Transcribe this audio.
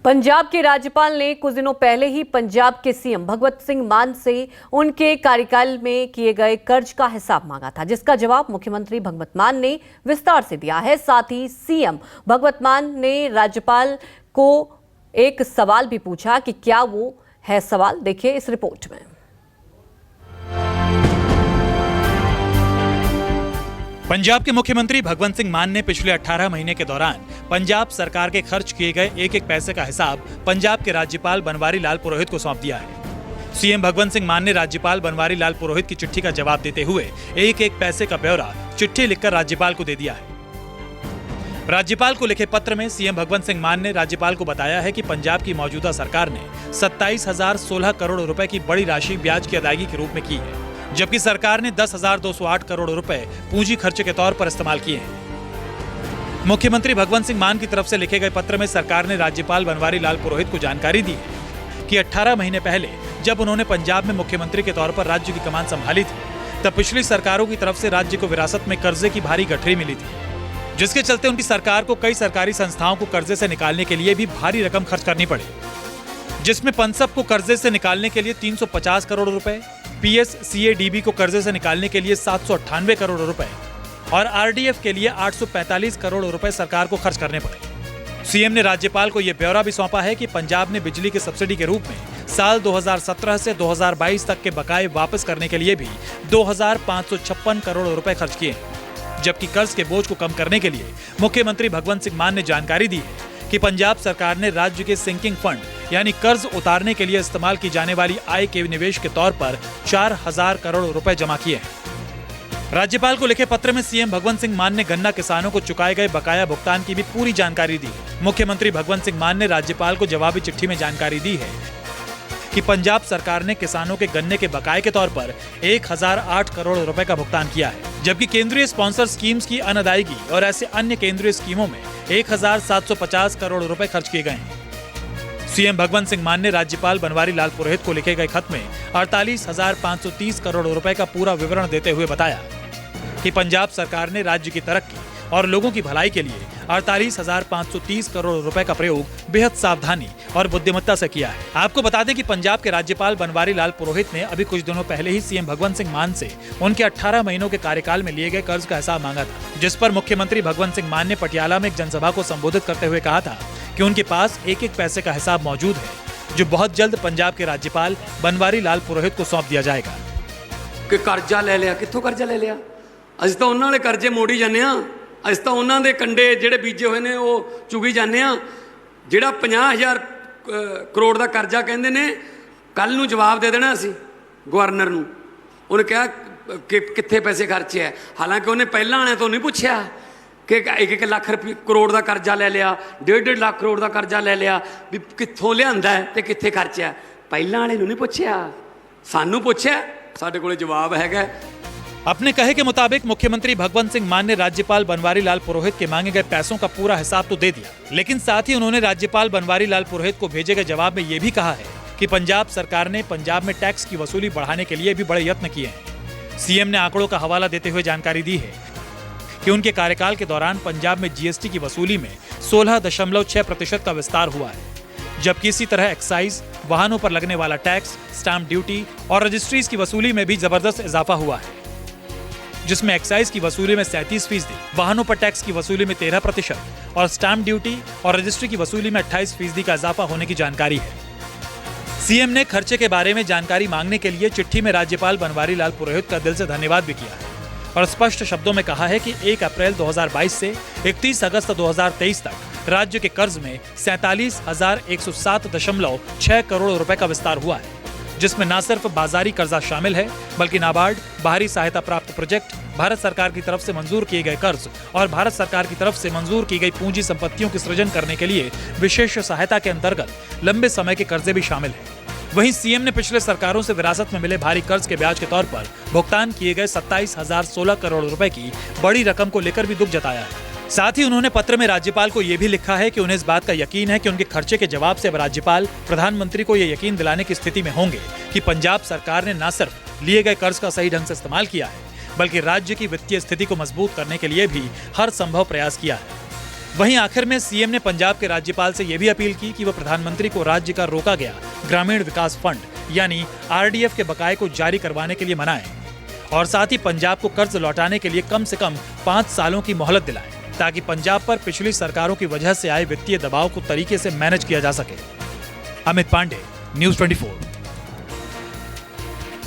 पंजाब के राज्यपाल ने कुछ दिनों पहले ही पंजाब के सीएम भगवत सिंह मान से उनके कार्यकाल में किए गए कर्ज का हिसाब मांगा था, जिसका जवाब मुख्यमंत्री भगवत मान ने विस्तार से दिया है। साथ ही सीएम भगवत मान ने राज्यपाल को एक सवाल भी पूछा कि क्या वो है सवाल, देखिए इस रिपोर्ट में। पंजाब के मुख्यमंत्री भगवंत सिंह मान ने पिछले 18 महीने के दौरान पंजाब सरकार के खर्च किए गए एक एक पैसे का हिसाब पंजाब के राज्यपाल बनवारी लाल पुरोहित को सौंप दिया है। सीएम भगवंत सिंह मान ने राज्यपाल बनवारी लाल पुरोहित की चिट्ठी का जवाब देते हुए एक एक पैसे का ब्यौरा चिट्ठी लिखकर राज्यपाल को दे दिया है। राज्यपाल को लिखे पत्र में सीएम भगवंत सिंह मान ने राज्यपाल को बताया है कि पंजाब की मौजूदा सरकार ने 27,016 करोड़ रुपए की बड़ी राशि ब्याज की अदायगी के रूप में की है, जबकि सरकार ने 10,208 करोड़ रुपए पूंजी खर्च के तौर पर इस्तेमाल किए हैं। मुख्यमंत्री भगवंत सिंह मान की तरफ से लिखे गए पत्र में सरकार ने राज्यपाल बनवारी लाल पुरोहित को जानकारी दी है कि 18 महीने पहले जब उन्होंने पंजाब में मुख्यमंत्री के तौर पर राज्य की कमान संभाली थी, तब पिछली सरकारों की तरफ से राज्य को विरासत में कर्जे की भारी गठरी मिली थी, जिसके चलते उनकी सरकार को कई सरकारी संस्थाओं को कर्जे से निकालने के लिए भी भारी रकम खर्च करनी पड़ी, जिसमें पनसप को कर्जे से निकालने के लिए 350 करोड़ रुपए, PSCADB को कर्जे से निकालने के लिए 798 करोड़ रुपए और RDF के लिए 845 करोड़ रुपए सरकार को खर्च करने पड़े। सीएम ने राज्यपाल को यह ब्यौरा भी सौंपा है कि पंजाब ने बिजली की सब्सिडी के रूप में साल 2017 से 2022 तक के बकाये वापस करने के लिए भी 2,556 करोड़ रुपए खर्च किए हैं, जबकि कर्ज के बोझ को कम करने के लिए मुख्यमंत्री भगवंत सिंह मान ने जानकारी दी है कि पंजाब सरकार ने राज्य के सिंकिंग फंड यानी कर्ज उतारने के लिए इस्तेमाल की जाने वाली आय के निवेश के तौर पर 4,000 करोड़ रुपए जमा किए हैं। राज्यपाल को लिखे पत्र में सीएम भगवंत सिंह मान ने गन्ना किसानों को चुकाए गए बकाया भुगतान की भी पूरी जानकारी दी है। मुख्यमंत्री भगवंत सिंह मान ने राज्यपाल को जवाबी चिट्ठी में जानकारी दी है कि पंजाब सरकार ने किसानों के गन्ने के बकाये के तौर पर 1,008 करोड़ रुपए का भुगतान किया है, जबकि केंद्रीय स्पॉन्सर स्कीम्स की अनअदायगी और ऐसे अन्य केंद्रीय स्कीमों में 1,750 करोड़ रुपए खर्च किए गए हैं। सीएम भगवंत सिंह मान ने राज्यपाल बनवारी लाल पुरोहित को लिखे गए खत में 48,530 करोड़ रुपए का पूरा विवरण देते हुए बताया कि पंजाब सरकार ने राज्य की तरक्की और लोगों की भलाई के लिए 48,530 करोड़ रुपए का प्रयोग बेहद सावधानी और बुद्धिमत्ता से किया है। आपको बता दें कि पंजाब के राज्यपाल बनवारी लाल पुरोहित ने अभी कुछ दिनों पहले ही सीएम भगवंत सिंह मान से उनके 18 महीनों के कार्यकाल में लिए गए कर्ज का हिसाब मांगा था, जिस पर मुख्यमंत्री भगवंत सिंह मान ने पटियाला में एक जनसभा को संबोधित करते हुए कहा था कि उनके पास एक एक पैसे का हिसाब मौजूद है, जो बहुत जल्द पंजाब के राज्यपाल बनवारी लाल पुरोहित को सौंप दिया जाएगा। कि कर्जा ले लिया, कित्थों कर्जा ले लिया? असीं तां उन्हां दे कर्जे मोड़ी जाने आ, असीं तां उन्हां दे कंडे ਜਿਹੜੇ ਬੀਜੇ ਹੋਏ ਨੇ ਉਹ ਚੁਗੀ ਜਾਂਦੇ ਆ। ਜਿਹੜਾ 50,000 ਕਰੋੜ ਦਾ ਕਰਜ਼ਾ ਕਹਿੰਦੇ ਨੇ, ਕੱਲ ਨੂੰ ਜਵਾਬ ਦੇ ਦੇਣਾ ਅਸੀਂ ਗਵਰਨਰ ਨੂੰ। ਉਹਨੇ ਕਿਹਾ ਕਿ ਕਿੱਥੇ ਪੈਸੇ ਖਰਚੇ ਆ, ਹਾਲਾਂਕਿ ਉਹਨੇ ਪਹਿਲਾਂ ਵਾਲਿਆਂ ਤੋਂ ਨਹੀਂ ਪੁੱਛਿਆ ਕਿ 1-1 ਲੱਖ ਕਰੋੜ ਦਾ ਕਰਜ਼ਾ ਲੈ ਲਿਆ, 1.5 ਲੱਖ ਕਰੋੜ ਦਾ ਕਰਜ਼ਾ ਲੈ ਲਿਆ, ਵੀ ਕਿੱਥੋਂ ਲਿਆਂਦਾ ਤੇ ਕਿੱਥੇ ਖਰਚਿਆ। ਪਹਿਲਾਂ ਵਾਲੇ ਨੂੰ ਨਹੀਂ ਪੁੱਛਿਆ, ਸਾਨੂੰ ਪੁੱਛਿਆ, ਸਾਡੇ ਕੋਲੇ ਜਵਾਬ ਹੈਗਾ। अपने कहे के मुताबिक मुख्यमंत्री भगवंत सिंह मान ने राज्यपाल बनवारी लाल पुरोहित के मांगे गए पैसों का पूरा हिसाब तो दे दिया, लेकिन साथ ही उन्होंने राज्यपाल बनवारी लाल पुरोहित को भेजे गए जवाब में यह भी कहा है कि पंजाब सरकार ने पंजाब में टैक्स की वसूली बढ़ाने के लिए भी बड़े यत्न किए हैं। सीएम ने आंकड़ों का हवाला देते हुए जानकारी दी है कि उनके कार्यकाल के दौरान पंजाब में GST की वसूली में 16.6% का विस्तार हुआ है, जबकि इसी तरह एक्साइज, वाहनों पर लगने वाला टैक्स, स्टाम्प ड्यूटी और रजिस्ट्रीज की वसूली में भी जबरदस्त इजाफा हुआ है, जिसमें एक्साइज की वसूली में 37%, वाहनों पर टैक्स की वसूली में 13% और स्टाम्प ड्यूटी और रजिस्ट्री की वसूली में 28% का इजाफा होने की जानकारी है। सीएम ने खर्चे के बारे में जानकारी मांगने के लिए चिट्ठी में राज्यपाल बनवारी लाल पुरोहित का दिल से धन्यवाद भी किया है और स्पष्ट शब्दों में कहा है कि 1 अप्रैल 2022 से 31 अगस्त 2023 तक राज्य के कर्ज में 47,107.6 करोड़ रुपए का विस्तार हुआ है, जिसमें न सिर्फ बाजारी कर्जा शामिल है, बल्कि नाबार्ड, बाहरी सहायता प्राप्त प्रोजेक्ट, भारत सरकार की तरफ से मंजूर किए गए कर्ज और भारत सरकार की तरफ से मंजूर की गई पूंजी संपत्तियों की सृजन करने के लिए विशेष सहायता के अंतर्गत लंबे समय के कर्जे भी शामिल हैं। वहीं सीएम ने पिछले सरकारों से विरासत में मिले भारी कर्ज के ब्याज के तौर पर भुगतान किए गए 27,016 करोड़ रुपए की बड़ी रकम को लेकर भी दुख जताया है। साथ ही उन्होंने पत्र में राज्यपाल को यह भी लिखा है कि उन्हें इस बात का यकीन है कि उनके खर्चे के जवाब से अब राज्यपाल प्रधानमंत्री को यह यकीन दिलाने की स्थिति में होंगे कि पंजाब सरकार ने न सिर्फ लिए गए कर्ज का सही ढंग से इस्तेमाल किया है, बल्कि राज्य की वित्तीय स्थिति को मजबूत करने के लिए भी हर संभव प्रयास किया है। वहीं आखिर में सीएम ने पंजाब के राज्यपाल से यह भी अपील की कि वह प्रधानमंत्री को राज्य का रोका गया ग्रामीण विकास फंड यानी आरडीएफ के बकाये को जारी करवाने के लिए मनाएं और साथ ही पंजाब को कर्ज लौटाने के लिए कम से कम 5 सालों की मोहलत दिलाएं ताकि पंजाब पर पिछली सरकारों की वजह से आए वित्तीय दबाव को तरीके से मैनेज किया जा सके। अमित पांडे, न्यूज़ 24।